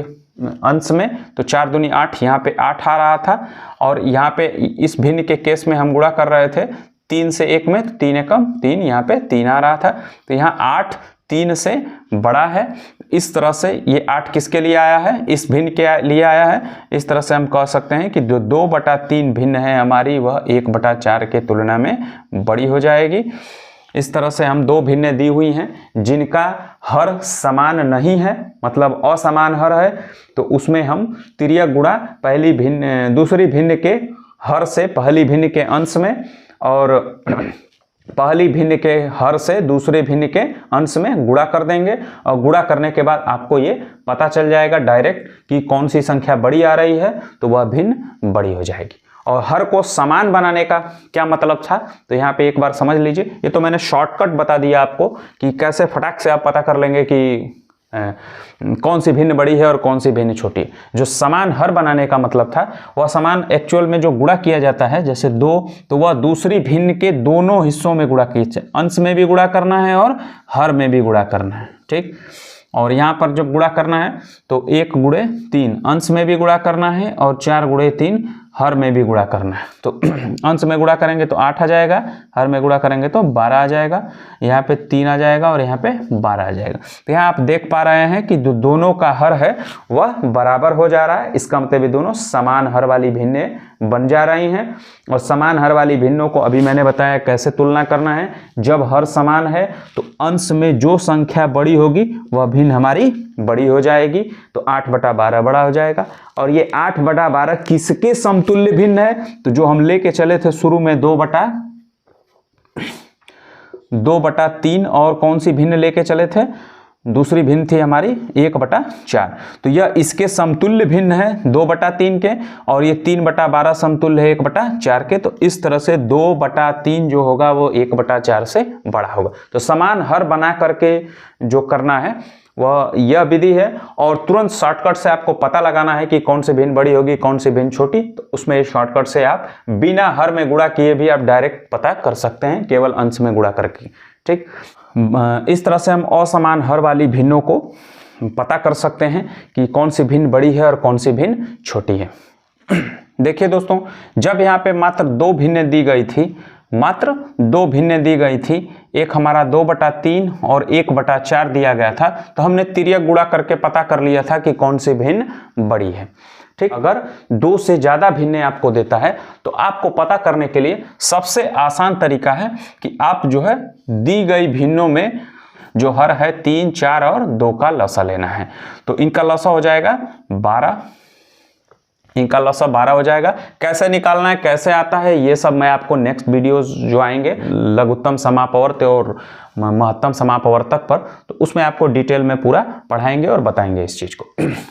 अंश में, तो 4 दूनी 8, यहाँ पे 8 आ रहा था। और यहाँ पे इस भिन्न के केस में हम गुणा कर रहे थे 3 से 1 में, तो 3 एकम 3, यहाँ पे 3 आ रहा था। तो यहाँ 8 3 से बड़ा है। इस तरह से ये 8 किसके लिए आया है? इस भिन्न के लिए आया है। इस तरह से हम कह सकते हैं कि जो 2/3 भिन्न है हमारी, वह 1/4 के तुलना में बड़ी हो जाएगी। इस तरह से हम दो भिन्नें दी हुई हैं जिनका हर समान नहीं है, मतलब असमान हर है, तो उसमें हम तिर्यक गुणा पहली भिन्न दूसरी भिन्न के हर से पहली भिन्न के अंश में और पहली भिन्न के हर से दूसरे भिन्न के अंश में गुणा कर देंगे। और गुणा करने के बाद आपको ये पता चल जाएगा डायरेक्ट कि कौन सी संख्या बड़ी आ रही है, तो वह भिन्न बड़ी हो जाएगी। और हर को समान बनाने का क्या मतलब था, तो यहाँ पे एक बार समझ लीजिए। ये तो मैंने शॉर्टकट बता दिया आपको कि कैसे फटाक से आप पता कर लेंगे कि कौन सी भिन्न बड़ी है और कौन सी भिन्न छोटी है। जो समान हर बनाने का मतलब था, वह समान एक्चुअल में जो गुणा किया जाता है, जैसे 2, तो वह दूसरी भिन्न के दोनों हिस्सों में गुणा कीजिए, अंश में भी गुणा करना है और हर में भी गुणा करना है, ठीक। और यहाँ पर जब गुणा करना है तो 1 गुणे 3 अंश में भी गुणा करना है और 4 गुणे 3 हर में भी गुणा करना है। तो अंश में गुणा करेंगे तो 8 आ जाएगा, हर में गुणा करेंगे तो 12 आ जाएगा, यहाँ पे 3 आ जाएगा और यहाँ पे 12 आ जाएगा। तो यहाँ आप देख पा रहे हैं कि जो दोनों का हर है वह बराबर हो जा रहा है। इसका मतलब ये दोनों समान हर वाली भिन्नें बन जा रही हैं। और समान हर वाली भिन्नों को अभी मैंने बताया कैसे तुलना करना है। जब हर समान है तो अंश में जो संख्या बड़ी होगी वह भिन्न हमारी बड़ी हो जाएगी, तो 8/12 बड़ा हो जाएगा। और ये 8/12 किसके समतुल्य भिन्न है, तो जो हम लेके चले थे शुरू में 2/3 और कौन सी भिन्न लेके चले थे, दूसरी भिन्न थी हमारी 1/4। तो यह इसके समतुल्य भिन्न है 2/3 के, और ये 3/12 समतुल्य है 1/4 के। तो इस तरह से 2/3 जो होगा वो 1/4 से बड़ा होगा। तो समान हर बना करके जो करना है वह यह विधि है। और तुरंत शॉर्टकट से आपको पता लगाना है कि कौन सी भिन्न बड़ी होगी कौन सी भिन्न छोटी, तो उसमें शॉर्टकट से आप बिना हर में गुणा किए भी आप डायरेक्ट पता कर सकते हैं, केवल अंश में गुणा करके, ठीक। इस तरह से हम असमान हर वाली भिन्नों को पता कर सकते हैं कि कौन सी भिन्न बड़ी है और कौन सी भिन्न छोटी है। देखिए दोस्तों, जब यहाँ पे मात्र 2 भिन्नें दी गई थी, मात्र 2 भिन्नें दी गई थी, एक हमारा 2/3 और 1/4 दिया गया था, तो हमने तिर्यक गुणा करके पता कर लिया था कि कौन सी भिन्न बड़ी है, ठीक। अगर 2 से ज्यादा भिन्नें आपको देता है तो आपको पता करने के लिए सबसे आसान तरीका है कि आप जो है दी गई भिन्नों में जो हर है 3, 4 और 2 का लसा लेना है। तो इनका लसा हो जाएगा 12, इनका लसा 12 हो जाएगा। कैसे निकालना है, कैसे आता है, ये सब मैं आपको नेक्स्ट वीडियोस जो आएंगे लघुत्तम समापवर्त और महत्तम समापवर्तक पर, तो उसमें आपको डिटेल में पूरा पढ़ाएंगे और बताएंगे इस चीज को।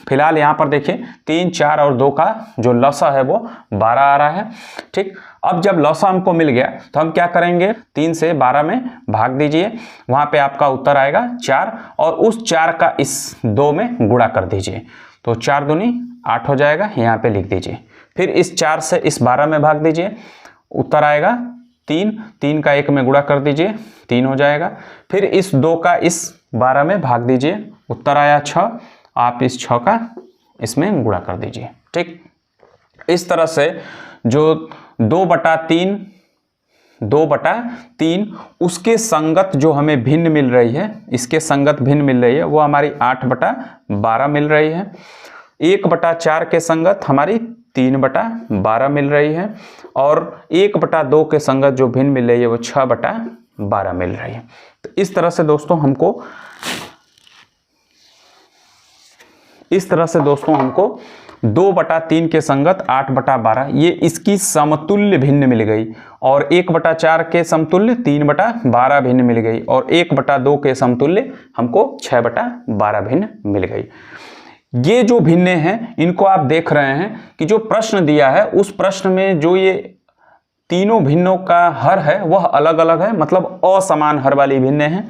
फिलहाल यहाँ पर देखिए 3, 4 और 2 का जो लसा है वो 12 आ रहा है, ठीक। अब जब लसा हमको मिल गया तो हम क्या करेंगे, 3 से 12 में भाग दीजिए, वहां पे आपका उत्तर आएगा 4, और उस 4 का इस 2 में गुणा कर दीजिए, तो 4 दूनी 8 हो जाएगा, यहाँ पे लिख दीजिए। फिर इस 4 से इस 12 में भाग दीजिए, उत्तर आएगा 3, 3 का 1 में गुणा कर दीजिए, 3 हो जाएगा। फिर इस 2 का इस 12 में भाग दीजिए, उत्तर आया 6, आप इस 6 का इसमें गुणा कर दीजिए, ठीक। इस तरह से जो 2/3 उसके संगत जो हमें भिन्न मिल रही है, इसके संगत भिन्न मिल रही है, वो हमारी 8/12 मिल रही है। 1/4 के संगत हमारी 3/12 मिल रही है, और 1/2 के संगत जो भिन्न मिल रही है वो 6/12 मिल रही है। तो इस तरह से दोस्तों हमको 2/3 के संगत 8/12 ये इसकी समतुल्य भिन्न मिल गई, और 1/4 के समतुल्य 3/12 भिन्न मिल गई, और 1/2 के समतुल्य हमको 6/12 भिन्न मिल गई। ये जो भिन्नें हैं इनको आप देख रहे हैं कि जो प्रश्न दिया है उस प्रश्न में जो ये तीनों भिन्नों का हर है वह अलग अलग है, मतलब असमान हर वाली भिन्नें हैं।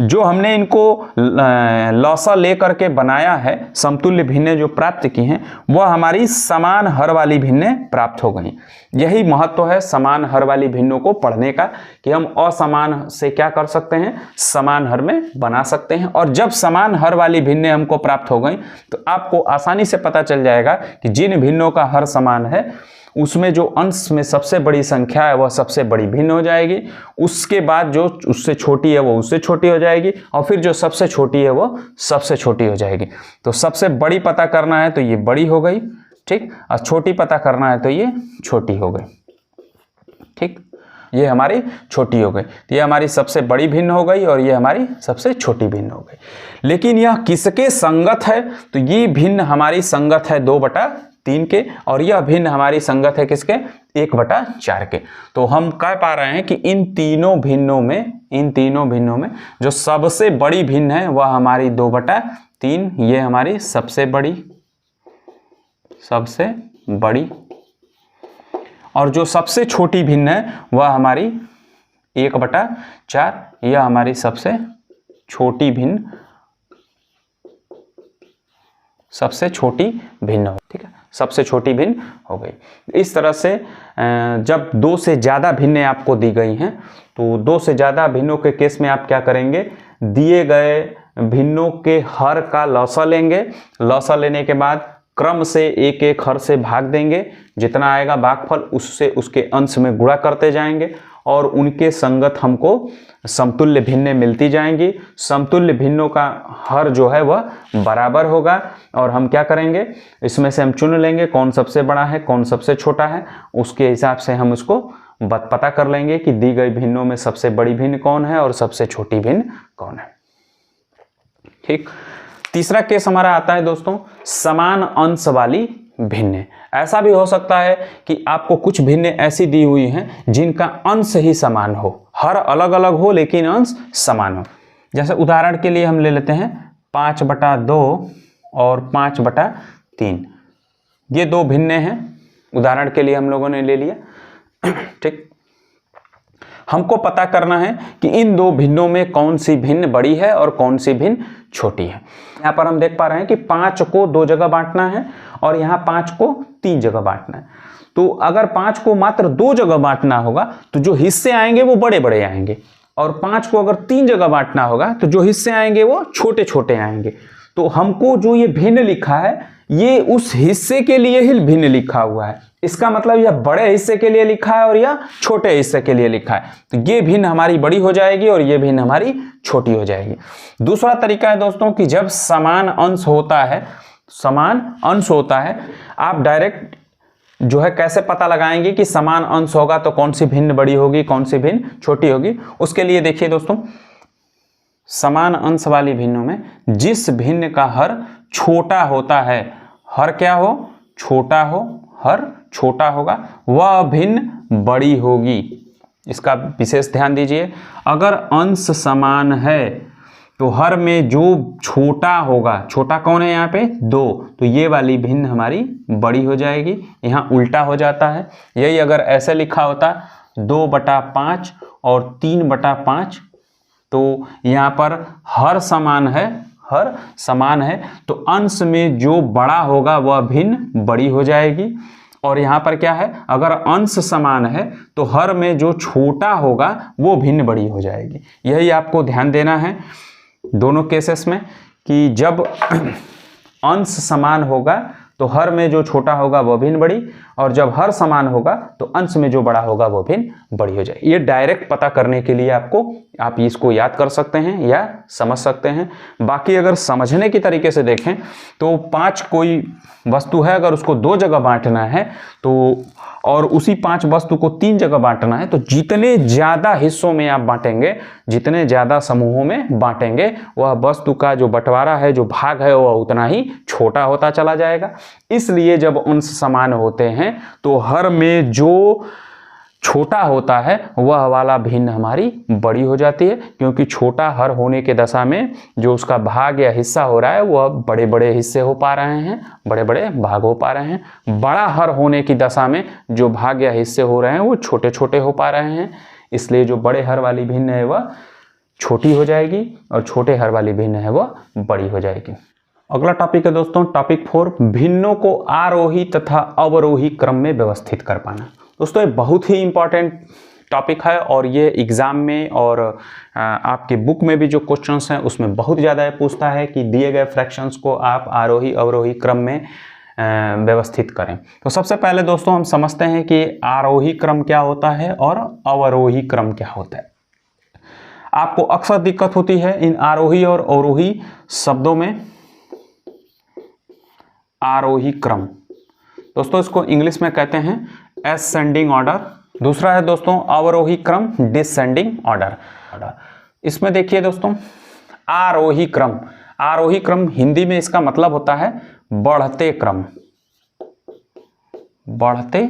जो हमने इनको लौसा लेकर के बनाया है, समतुल्य भिन्नें जो प्राप्त की हैं, वह हमारी समान हर वाली भिन्नें प्राप्त हो गई। यही महत्व है समान हर वाली भिन्नों को पढ़ने का, कि हम असमान से क्या कर सकते हैं, समान हर में बना सकते हैं। और जब समान हर वाली भिन्नें हमको प्राप्त हो गई तो आपको आसानी से पता चल जाएगा कि जिन भिन्नों का हर समान है उसमें जो अंश में सबसे बड़ी संख्या है वह सबसे बड़ी भिन्न हो जाएगी, उसके बाद जो उससे छोटी है वो उससे छोटी हो जाएगी, और फिर जो सबसे छोटी है वो सबसे छोटी हो जाएगी। तो सबसे बड़ी पता करना है तो ये बड़ी हो गई, ठीक, और छोटी पता करना है तो ये छोटी हो गई, ठीक। ये हमारी छोटी हो गई। तो ये हमारी सबसे बड़ी भिन्न हो गई और ये हमारी सबसे छोटी भिन्न हो गई। लेकिन यह किसके संगत है? तो ये भिन्न हमारी संगत है 2/3 के और यह भिन्न हमारी संगत है किसके? 1/4 के। तो हम कह पा रहे हैं कि इन तीनों भिन्नों में जो सबसे बड़ी भिन्न है वह हमारी 2/3, ये हमारी सबसे बड़ी और जो सबसे छोटी भिन्न है वह हमारी 1/4, यह हमारी सबसे छोटी भिन्न हो, ठीक है, सबसे छोटी भिन्न हो गई। इस तरह से जब 2 से ज़्यादा भिन्नें आपको दी गई हैं तो 2 से ज़्यादा भिन्नों के केस में आप क्या करेंगे? दिए गए भिन्नों के हर का लौसा लेंगे। लौसा लेने के बाद क्रम से एक एक हर से भाग देंगे, जितना आएगा भागफल उससे उसके अंश में गुणा करते जाएंगे और उनके संगत हमको समतुल्य भिन्नें मिलती जाएंगी। समतुल्य भिन्नों का हर जो है वह बराबर होगा और हम क्या करेंगे? इसमें से हम चुन लेंगे कौन सबसे बड़ा है कौन सबसे छोटा है, उसके हिसाब से हम उसको पता कर लेंगे कि दी गई भिन्नों में सबसे बड़ी भिन्न कौन है और सबसे छोटी भिन्न कौन है। ठीक, तीसरा केस हमारा आता है दोस्तों समान अंश वाली भिन्न। ऐसा भी हो सकता है कि आपको कुछ भिन्न ऐसी दी हुई हैं जिनका अंश ही समान हो, हर अलग अलग हो लेकिन अंश समान हो। जैसे उदाहरण के लिए हम ले लेते हैं 5/2 और 5/3, ये 2 भिन्न हैं, उदाहरण के लिए हम लोगों ने ले लिया। ठीक, हमको पता करना है कि इन 2 भिन्नों में कौन सी भिन्न बड़ी है और कौन सी भिन्न छोटी है। यहाँ पर हम देख पा रहे हैं कि 5 को 2 जगह बांटना है और यहाँ 5 को 3 जगह बांटना है। तो अगर 5 को मात्र 2 जगह बांटना होगा तो जो हिस्से आएंगे वो बड़े बड़े आएंगे और 5 को अगर 3 जगह बांटना होगा तो जो हिस्से आएंगे वो छोटे छोटे आएंगे। तो हमको जो ये भिन्न लिखा है ये उस हिस्से के लिए ही भिन्न लिखा हुआ है, इसका मतलब यह बड़े हिस्से के लिए लिखा है और यह छोटे हिस्से के लिए लिखा है। तो ये भिन्न हमारी बड़ी हो जाएगी और ये भिन्न हमारी छोटी हो जाएगी। दूसरा तरीका है दोस्तों कि जब समान अंश होता है आप डायरेक्ट जो है कैसे पता लगाएंगे कि समान अंश होगा तो कौन सी भिन्न बड़ी होगी कौन सी भिन्न छोटी होगी। उसके लिए देखिए दोस्तों, समान अंश वाली भिन्नों में जिस भिन्न का हर छोटा होता है, हर क्या हो? छोटा हो, हर छोटा होगा, वह भिन्न बड़ी होगी। इसका विशेष ध्यान दीजिए। अगर अंश समान है तो हर में जो छोटा होगा, छोटा कौन है यहाँ पे? 2, तो ये वाली भिन्न हमारी बड़ी हो जाएगी। यहाँ उल्टा हो जाता है, यही अगर ऐसे लिखा होता 2/5 और 3/5 तो यहाँ पर हर समान है तो अंश में जो बड़ा होगा वह भिन्न बड़ी हो जाएगी। और यहाँ पर क्या है? अगर अंश समान है तो हर में जो छोटा होगा वो भिन्न बड़ी हो जाएगी। यही आपको ध्यान देना है दोनों केसेस में कि जब अंश समान होगा तो हर में जो छोटा होगा वो भिन्न बड़ी और जब हर समान होगा तो अंश में जो बड़ा होगा वो भिन्न बड़ी हो जाएगी। ये डायरेक्ट पता करने के लिए आप इसको याद कर सकते हैं या समझ सकते हैं। बाकी अगर समझने की तरीके से देखें तो 5 कोई वस्तु है, अगर उसको 2 जगह बांटना है तो और उसी 5 वस्तु को 3 जगह बांटना है तो जितने ज़्यादा हिस्सों में आप बांटेंगे, जितने ज़्यादा समूहों में बांटेंगे, वह वस्तु का जो बंटवारा है, जो भाग है, वह उतना ही छोटा होता चला जाएगा। इसलिए जब अंश समान होते हैं तो हर में जो छोटा होता है वह वाला भिन्न हमारी बड़ी हो जाती है, क्योंकि छोटा हर होने के दशा में जो उसका भाग या हिस्सा हो रहा है वह बड़े बड़े हिस्से हो पा रहे हैं, बड़े बड़े भाग हो पा रहे हैं। बड़ा हर होने की दशा में जो भाग या हिस्से हो रहे हैं वो छोटे छोटे हो पा रहे हैं। इसलिए जो बड़े हर वाली भिन्न है वह छोटी हो जाएगी और छोटे हर वाली भिन्न है वह बड़ी हो जाएगी। अगला टॉपिक है दोस्तों टॉपिक 4, भिन्नों को आरोही तथा अवरोही क्रम में व्यवस्थित कर पाना। दोस्तों ये बहुत ही इंपॉर्टेंट टॉपिक है और ये एग्ज़ाम में और आपके बुक में भी जो क्वेश्चंस हैं उसमें बहुत ज़्यादा ये पूछता है कि दिए गए फ्रैक्शंस को आप आरोही अवरोही क्रम में व्यवस्थित करें। तो सबसे पहले दोस्तों हम समझते हैं कि आरोही क्रम क्या होता है और अवरोही क्रम क्या होता है। आपको अक्सर दिक्कत होती है इन आरोही और अवरोही शब्दों में। आरोही क्रम दोस्तों इसको इंग्लिश में कहते हैं असेंडिंग ऑर्डर दूसरा है दोस्तों अवरोही क्रम, डिसेंडिंग ऑर्डर। इसमें देखिए दोस्तों आरोही क्रम, आरोही क्रम हिंदी में इसका मतलब होता है बढ़ते क्रम, बढ़ते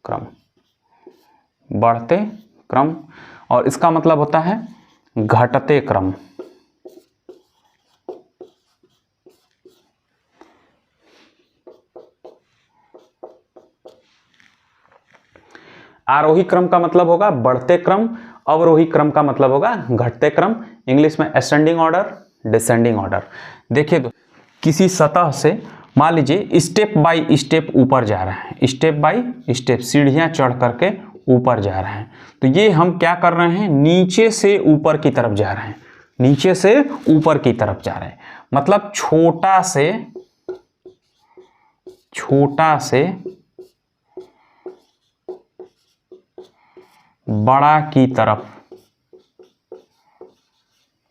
क्रम, बढ़ते क्रम, और इसका मतलब होता है घटते क्रम। आरोही क्रम का मतलब होगा बढ़ते क्रम, अवरोही क्रम का मतलब होगा घटते क्रम, इंग्लिश में असेंडिंग ऑर्डर, डिसेंडिंग ऑर्डर। देखिए तो किसी सतह से मान लीजिए स्टेप बाय स्टेप ऊपर जा रहे हैं, स्टेप बाय स्टेप सीढ़ियां चढ़ करके ऊपर जा रहे हैं, तो ये हम क्या कर रहे हैं, नीचे से ऊपर की तरफ जा रहे हैं, नीचे से ऊपर की तरफ जा रहे हैं, मतलब छोटा से बड़ा की तरफ,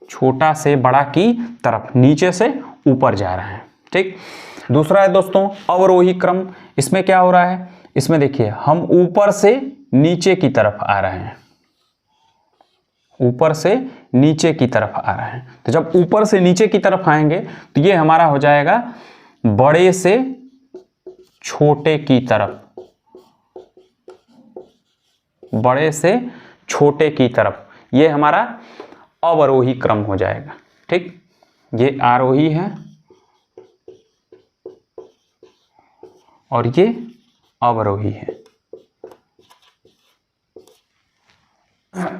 छोटा से बड़ा की तरफ नीचे से ऊपर जा रहे हैं। ठीक, दूसरा है दोस्तों अवरोही क्रम। इसमें क्या हो रहा है, इसमें देखिए हम ऊपर से नीचे की तरफ आ रहे हैं, ऊपर से नीचे की तरफ आ रहे हैं, तो जब ऊपर से नीचे की तरफ आएंगे तो ये हमारा हो जाएगा बड़े से छोटे की तरफ, बड़े से छोटे की तरफ, ये हमारा अवरोही क्रम हो जाएगा। ठीक, ये आरोही है और ये अवरोही है।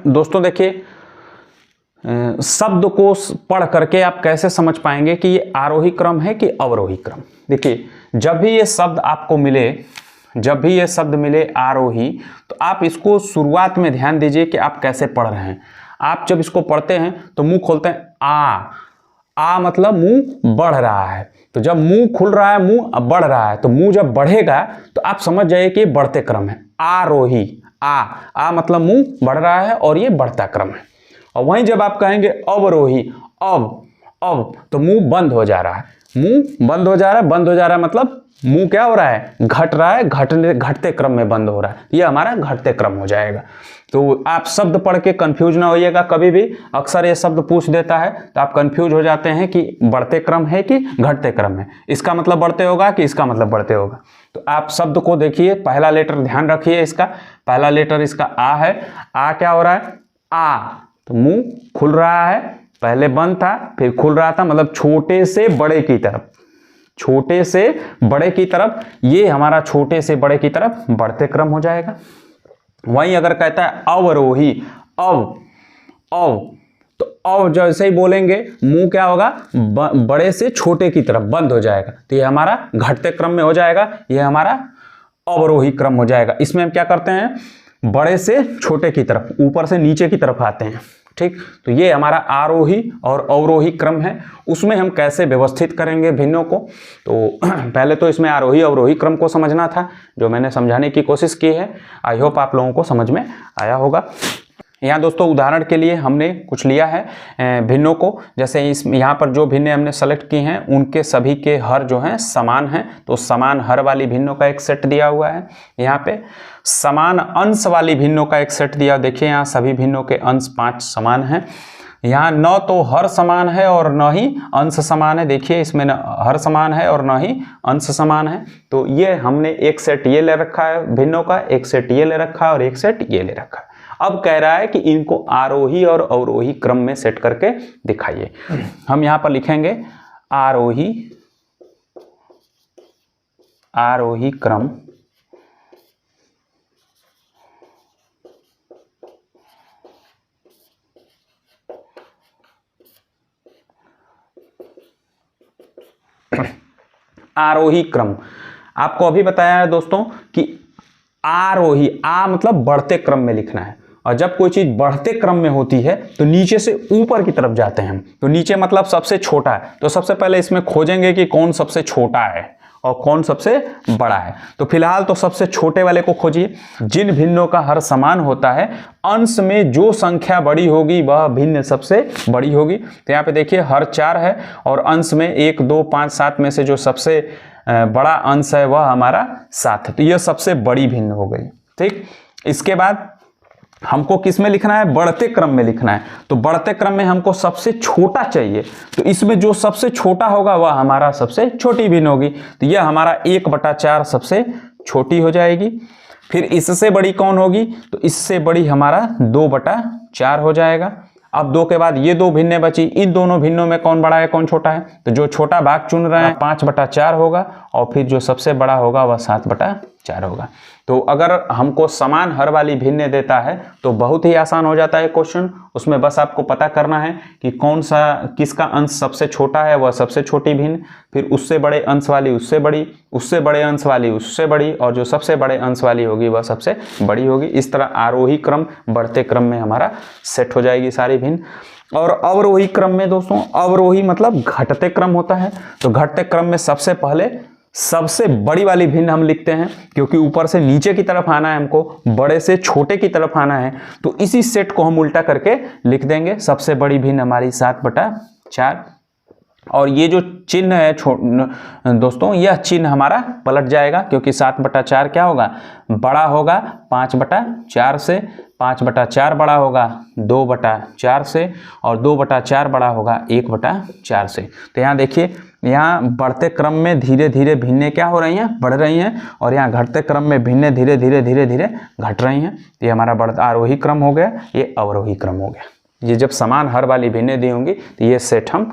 दोस्तों देखिए शब्द को पढ़ करके आप कैसे समझ पाएंगे कि ये आरोही क्रम है कि अवरोही क्रम। देखिए जब भी ये शब्द आपको मिले, जब भी ये शब्द मिले आरोही, तो आप इसको शुरुआत में ध्यान दीजिए कि आप कैसे पढ़ रहे हैं। आप जब इसको पढ़ते हैं तो मुंह खोलते हैं आ मतलब मुंह बढ़ रहा है, तो जब मुंह खुल रहा है, मुंह बढ़ रहा है, तो मुंह जब बढ़ेगा तो आप समझ जाइए कि ये बढ़ते क्रम है। आरोही, आ मतलब मुंह बढ़ रहा है और ये बढ़ता क्रम है। और वहीं जब आप कहेंगे अवरोही, अब तो मुंह बंद हो जा रहा है, मुंह बंद हो जा रहा है, बंद हो जा रहा है मतलब मुंह क्या हो रहा है, घट रहा है, घटते क्रम में बंद हो रहा है, ये हमारा घटते क्रम हो जाएगा। तो आप शब्द पढ़ के कंफ्यूज ना होइएगा कभी भी, अक्सर ये शब्द पूछ देता है तो आप कंफ्यूज हो जाते हैं कि बढ़ते क्रम है कि घटते क्रम है, इसका मतलब बढ़ते होगा कि इसका मतलब बढ़ते होगा। तो आप शब्द को देखिए, पहला लेटर ध्यान रखिए, इसका पहला लेटर इसका आ है। आ क्या हो रहा है, आ तो मुंह खुल रहा है, पहले बंद था फिर खुल रहा था, मतलब छोटे से बड़े की तरफ, छोटे से बड़े की तरफ, ये हमारा छोटे से बड़े की तरफ बढ़ते क्रम हो जाएगा। वहीं अगर कहता है अवरोही, अब तो अब जैसे ही बोलेंगे मुंह क्या होगा, बड़े से छोटे की तरफ बंद हो जाएगा, तो ये हमारा घटते क्रम में हो जाएगा, ये हमारा अवरोही क्रम हो जाएगा। इसमें हम क्या करते हैं, बड़े से छोटे की तरफ, ऊपर से नीचे की तरफ आते हैं। ठीक, तो ये हमारा आरोही और अवरोही क्रम है। उसमें हम कैसे व्यवस्थित करेंगे भिन्नों को, तो पहले तो इसमें आरोही अवरोही क्रम को समझना था, जो मैंने समझाने की कोशिश की है। आई होप आप लोगों को समझ में आया होगा। यहाँ दोस्तों उदाहरण के लिए हमने कुछ लिया है भिन्नों को, जैसे इस यहाँ पर जो भिन्न हमने सेलेक्ट की हैं उनके सभी के हर जो हैं समान हैं, तो समान हर वाली भिन्नों का एक सेट दिया हुआ है। यहाँ पे समान अंश वाली भिन्नों का एक सेट दिया, देखिए यहाँ सभी भिन्नों के अंश 5 समान हैं। यहाँ न तो हर समान है और न ही अंश समान है, देखिए इसमें न हर समान है और न ही अंश समान है। तो ये हमने एक सेट ये ले रखा है भिन्नों का, एक सेट ये ले रखा है और एक सेट ये ले रखा है। अब कह रहा है कि इनको आरोही और अवरोही क्रम में सेट करके दिखाइए। हम यहाँ पर लिखेंगे आरोही क्रम, आरोही क्रम। आपको अभी बताया है दोस्तों कि आरोही, आ मतलब बढ़ते क्रम में लिखना है, और जब कोई चीज बढ़ते क्रम में होती है तो नीचे से ऊपर की तरफ जाते हैं हम। तो नीचे मतलब सबसे छोटा है, तो सबसे पहले इसमें खोजेंगे कि कौन सबसे छोटा है और कौन सबसे बड़ा है। तो फिलहाल तो सबसे छोटे वाले को खोजिए। जिन भिन्नों का हर समान होता है, अंश में जो संख्या बड़ी होगी वह भिन्न सबसे बड़ी होगी। तो यहाँ पे देखिए हर 4 है और अंश में 1, 2, 5, 7 में से जो सबसे बड़ा अंश है वह हमारा 7 है, तो यह सबसे बड़ी भिन्न हो गई। ठीक, इसके बाद हमको किस में लिखना है, बढ़ते क्रम में लिखना है। तो बढ़ते क्रम में हमको सबसे छोटा चाहिए, तो इसमें जो सबसे छोटा होगा वह हमारा सबसे छोटी भिन्न होगी। तो यह हमारा 1/4 सबसे छोटी हो जाएगी। फिर इससे बड़ी कौन होगी, तो इससे बड़ी हमारा 2/4 हो जाएगा। अब 2 के बाद ये 2 भिन्नें बची, इन दोनों भिन्नों में कौन बड़ा है कौन छोटा है, तो जो छोटा भाग चुन रहे हैं 5/4 होगा, और फिर जो सबसे बड़ा होगा वह 7/4 होगा। तो अगर हमको समान हर वाली भिन्न देता है तो बहुत ही आसान हो जाता है क्वेश्चन। उसमें बस आपको पता करना है कि कौन सा किसका अंश सबसे छोटा है वह सबसे छोटी भिन्न, फिर उससे बड़े अंश वाली उससे बड़ी, उससे बड़े अंश वाली उससे बड़ी, और जो सबसे बड़े अंश वाली होगी वह सबसे बड़ी होगी। इस तरह आरोही क्रम बढ़ते क्रम में हमारा सेट हो जाएगी सारी भिन्न। और अवरोही क्रम में दोस्तों, अवरोही मतलब घटते क्रम होता है। तो घटते क्रम में सबसे पहले सबसे बड़ी वाली भिन्न हम लिखते हैं, क्योंकि ऊपर से नीचे की तरफ आना है हमको, बड़े से छोटे की तरफ आना है। तो इसी सेट को हम उल्टा करके लिख देंगे। सबसे बड़ी भिन्न हमारी 7/4, और ये जो चिन्ह है दोस्तों, यह चिन्ह हमारा पलट जाएगा, क्योंकि 7/4 क्या होगा, बड़ा होगा 5/4 से, 5/4 बड़ा होगा 2/4 से, और 2/4 बड़ा होगा 1/4 से। तो यहाँ देखिए, यहाँ बढ़ते क्रम में धीरे धीरे भिन्नें क्या हो रही हैं, बढ़ रही हैं, और यहाँ घटते क्रम में भिन्नें धीरे धीरे धीरे धीरे घट रही हैं। ये हमारा आरोही क्रम हो गया, ये अवरोही क्रम हो गया। ये जब समान हर वाली भिन्नें दी होंगी तो ये सेट हम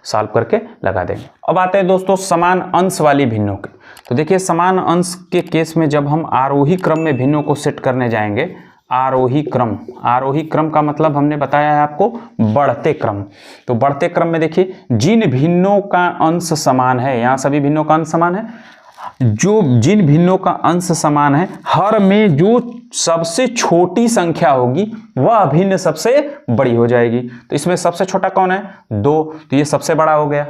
सॉल्व करके लगा देंगे। अब आते हैं दोस्तों समान अंश वाली भिन्नों के। तो देखिए, समान अंश के केस में जब हम आरोही क्रम में भिन्नों को सेट करने जाएंगे, आरोही क्रम, आरोही क्रम का मतलब हमने बताया है आपको बढ़ते क्रम। तो बढ़ते क्रम में देखिए, जिन भिन्नों का अंश समान है, यहाँ सभी भिन्नों का अंश समान है, जो जिन भिन्नों का अंश समान है, हर में जो सबसे छोटी संख्या होगी वह भिन्न सबसे बड़ी हो जाएगी। तो इसमें सबसे छोटा कौन है, 2, तो ये सबसे बड़ा हो गया,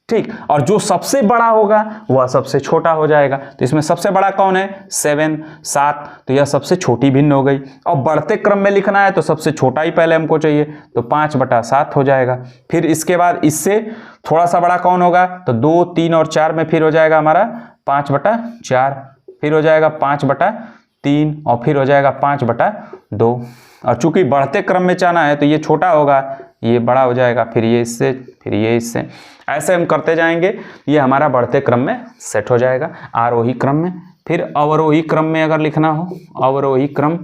ठीक। और जो सबसे बड़ा होगा वह सबसे छोटा हो जाएगा। तो इसमें सबसे बड़ा कौन है, 7, तो यह सबसे छोटी भिन्न हो गई। और बढ़ते क्रम में लिखना है तो सबसे छोटा ही पहले हमको चाहिए, तो 5/7 हो जाएगा। फिर इसके बाद इससे थोड़ा सा बड़ा कौन होगा, तो 2, 3 और 4 में फिर हो जाएगा हमारा 5/4, फिर हो जाएगा 5/3, और फिर हो जाएगा 5/2। और चूंकि बढ़ते क्रम में जाना है तो ये छोटा होगा, ये बड़ा हो जाएगा, फिर ये इससे, फिर ये इससे, ऐसे हम करते जाएंगे। ये हमारा बढ़ते क्रम में सेट हो जाएगा आरोही क्रम में। फिर अवरोही क्रम में अगर लिखना हो, अवरोही क्रम,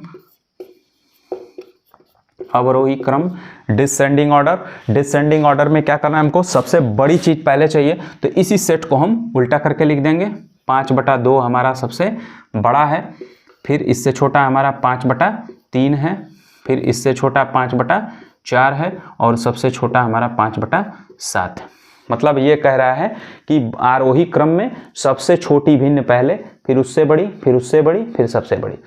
अवरोही क्रम डिसेंडिंग ऑर्डर, डिसेंडिंग ऑर्डर में क्या करना है हमको, सबसे बड़ी चीज पहले चाहिए, तो इसी सेट को हम उल्टा करके लिख देंगे। 5/2 हमारा सबसे बड़ा है, फिर इससे छोटा हमारा 5/3 है, फिर इससे छोटा 5/4 है, और सबसे छोटा हमारा 5/7 है। मतलब ये कह रहा है कि आरोही क्रम में सबसे छोटी भिन्न पहले, फिर उससे बड़ी, फिर उससे बड़ी, फिर सबसे बड़ी।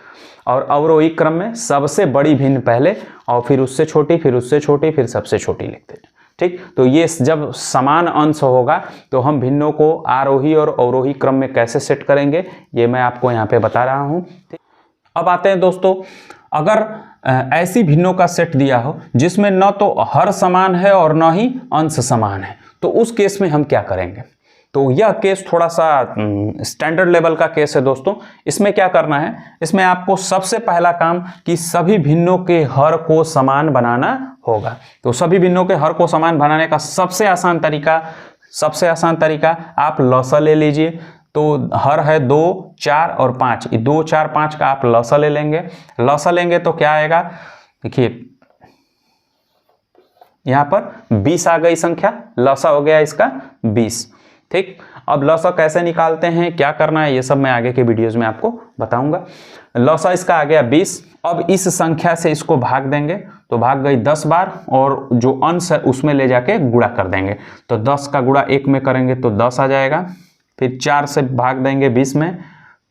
और अवरोही क्रम में सबसे बड़ी भिन्न पहले, और फिर उससे छोटी, फिर उससे छोटी, फिर सबसे छोटी लिखते हैं, ठीक। तो ये जब समान अंश होगा तो हम भिन्नों को आरोही और अवरोही क्रम में कैसे सेट करेंगे, ये मैं आपको यहाँ पे बता रहा हूँ। अब आते हैं दोस्तों, अगर ऐसी भिन्नों का सेट दिया हो जिसमें न तो हर समान है और न ही अंश समान है, तो उस केस में हम क्या करेंगे। तो यह केस थोड़ा सा स्टैंडर्ड लेवल का केस है दोस्तों। इसमें क्या करना है, इसमें आपको सबसे पहला काम कि सभी भिन्नों के हर को समान बनाना होगा। तो सभी भिन्नों के हर को समान बनाने का सबसे आसान तरीका आप लसा ले लीजिए। तो हर है 2, 4 और 5, 2, 4, 5 का आप लसा ले लेंगे। लसा लेंगे तो क्या आएगा, देखिए यहां पर 20 आ गई संख्या, लसा हो गया इसका 20, ठीक। अब लसा कैसे निकालते हैं, क्या करना है, ये सब मैं आगे के वीडियोस में आपको बताऊंगा। लसा इसका आ गया 20। अब इस संख्या से इसको भाग देंगे, तो भाग गई 10 बार, और जो अंश है उसमें ले जाके गुणा कर देंगे। तो 10 का गुणा 1 में करेंगे तो 10 आ जाएगा। फिर 4 से भाग देंगे 20 में,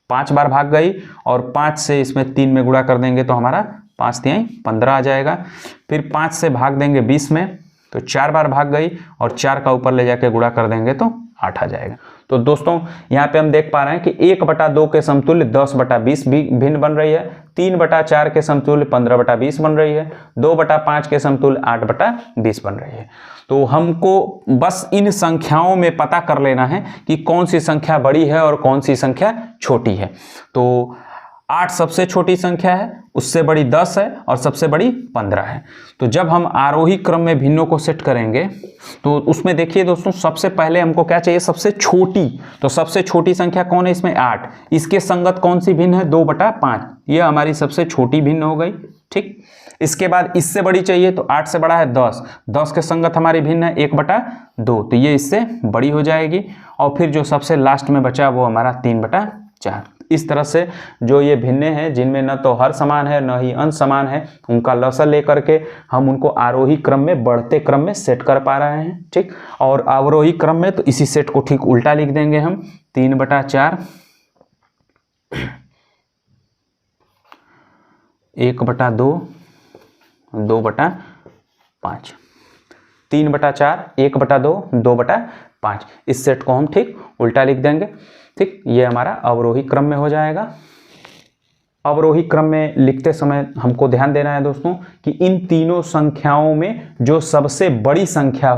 5 बार भाग गई, और 5 से इसमें 3 में गुणा कर देंगे तो हमारा 5 तिहाई 15 आ जाएगा। फिर 5 से भाग देंगे 20 में, तो 4 बार भाग गई, और 4 का ऊपर ले जाके गुणा कर देंगे तो 8 आ जाएगा। तो दोस्तों यहाँ पे हम देख पा रहे हैं कि 1/2 के समतुल्य 10/20 भी भिन्न बन रही है, 3/4 के समतुल्य 15/20 बन रही है, 2/5 के समतुल्य 8/20 बन रही है। तो हमको बस इन संख्याओं में पता कर लेना है कि कौन सी संख्या बड़ी है और कौन सी संख्या छोटी है। तो 8 सबसे छोटी संख्या है, उससे बड़ी 10 है और सबसे बड़ी 15 है। तो जब हम आरोही क्रम में भिन्नों को सेट करेंगे तो उसमें देखिए दोस्तों, सबसे पहले हमको क्या चाहिए, सबसे छोटी। तो सबसे छोटी संख्या कौन है इसमें, 8। इसके संगत कौन सी भिन्न है, 2/5। ये हमारी सबसे छोटी भिन्न हो गई, ठीक। इसके बाद इससे बड़ी चाहिए, तो 8 से बड़ा है 10। 10 के संगत हमारी भिन्न है 1/2, तो ये इससे बड़ी हो जाएगी। और फिर जो सबसे लास्ट में बचा वो हमारा 3/4। इस तरह से जो ये भिन्ने हैं जिनमें न तो हर समान है न ही अंश समान है, उनका लसा लेकर के हम उनको आरोही क्रम में, बढ़ते क्रम में सेट कर पा रहे हैं, ठीक। और अवरोही क्रम में तो इसी सेट को ठीक उल्टा लिख देंगे हम, 3/4 1/2 2/5, 3/4 1/2 2/5। इस सेट को हम ठीक उल्टा लिख देंगे, ठीक। ये हमारा अवरोही क्रम में हो जाएगा। अवरोही क्रम में लिखते समय हमको ध्यान देना है दोस्तों कि इन तीनों संख्याओं में जो सबसे बड़ी संख्या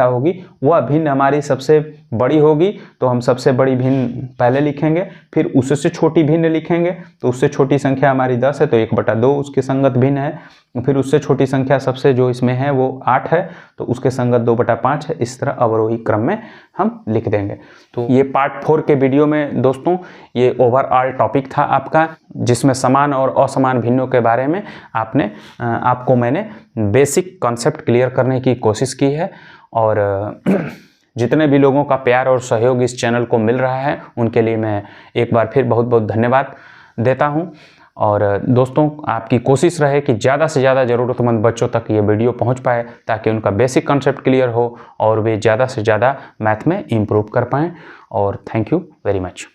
होगी वह भिन्न हमारी सबसे बड़ी होगी। तो हम सबसे बड़ी भिन्न पहले लिखेंगे, फिर उससे छोटी भिन्न लिखेंगे। तो उससे छोटी संख्या हमारी 10 है, तो 1/2 उसके संगत भिन्न है। फिर उससे छोटी संख्या सबसे जो इसमें है वो 8 है, तो उसके संगत 2/5 है। इस तरह अवरोही क्रम में हम लिख देंगे। तो ये पार्ट 4 के वीडियो में दोस्तों ये ओवरऑल टॉपिक था आपका, जिसमें समान और असमान भिन्नों के बारे में आपको मैंने बेसिक कॉन्सेप्ट क्लियर करने की कोशिश की है। और जितने भी लोगों का प्यार और सहयोग इस चैनल को मिल रहा है उनके लिए मैं एक बार फिर बहुत बहुत धन्यवाद देता हूं। और दोस्तों, आपकी कोशिश रहे कि ज़्यादा से ज़्यादा ज़रूरतमंद बच्चों तक ये वीडियो पहुंच पाए, ताकि उनका बेसिक कॉन्सेप्ट क्लियर हो और वे ज़्यादा से ज़्यादा मैथ में इम्प्रूव कर पाएँ। और थैंक यू वेरी मच।